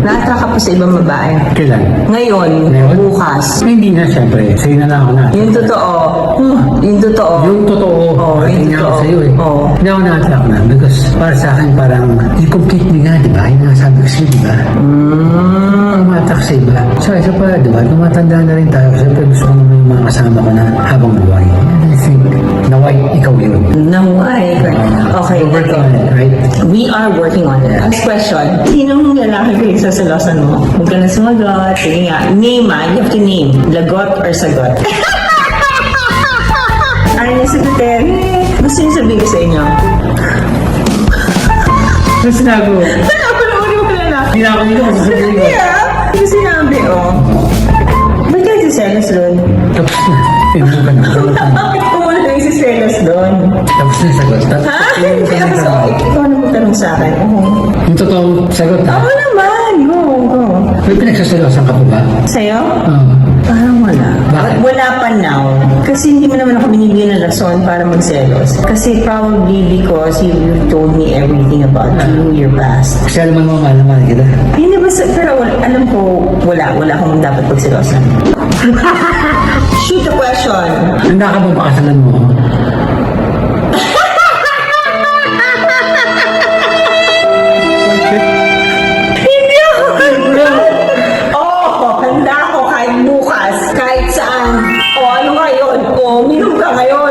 Na-attract ka pa sa ibang babae. Kailan? Ngayon, bukas. Hindi na, syempre. Sa'yo na lang ako na. Yung totoo. Yung totoo. Yung totoo. Oo, yung Hindi nga ako totoo. sa'yo eh. Oo. Hindi ako na-attract na. Because para sa akin parang, i-complete mo nga, di ba? Yung nga sabi ko sa'yo, di ba? Tumatak sa iba. So, isa pa, di ba? Tumatanda na rin tayo. Siyempre, gusto ko naman yung mga kasama ko na habang buhay. And I think, naway, ikaw yun. Naway. Okay. So, work on it, right? We are working on it. Next question. Sinong lalaki pinagsasalosan mo? Huwag ka na sumagot. Sige nga. Name you have to name. Lagot or sagot? Arnie Secretary. Gusto niyo sabihin ko sa inyo? Ano sinabi mo? Ano? Panoorin mo pala na. Hindi na ako dito kasi sabihin ko. Hindi sinabi, oh. Ba't kayo si Selos doon? Tapos na. Tinubukan na. Bakit kumuna lang si Selos doon? Tapos na sagot. Tapos Ha? tinubukan na sagot. Ikaw na magtanong sa akin. Yung totoong sagot ha? Oo naman. Go, go. May pinagsasalosan ka po ba? Sa'yo? Oo. Parang wala. Bakit? Wala pa now. Kasi hindi mo naman ako binibigyan ng rason para magselos. Kasi probably because you told me everything about you, your past. Kasi alam mo mahal na mahal kita. Hindi ba, pero alam ko, wala akong dapat pagselosan. Shoot the question. Handa ka ba makasalan mo ako? Hindi ako handa. Oo, handa ako kahit bukas, kahit saan. O ano ngayon? O, minum ka ngayon.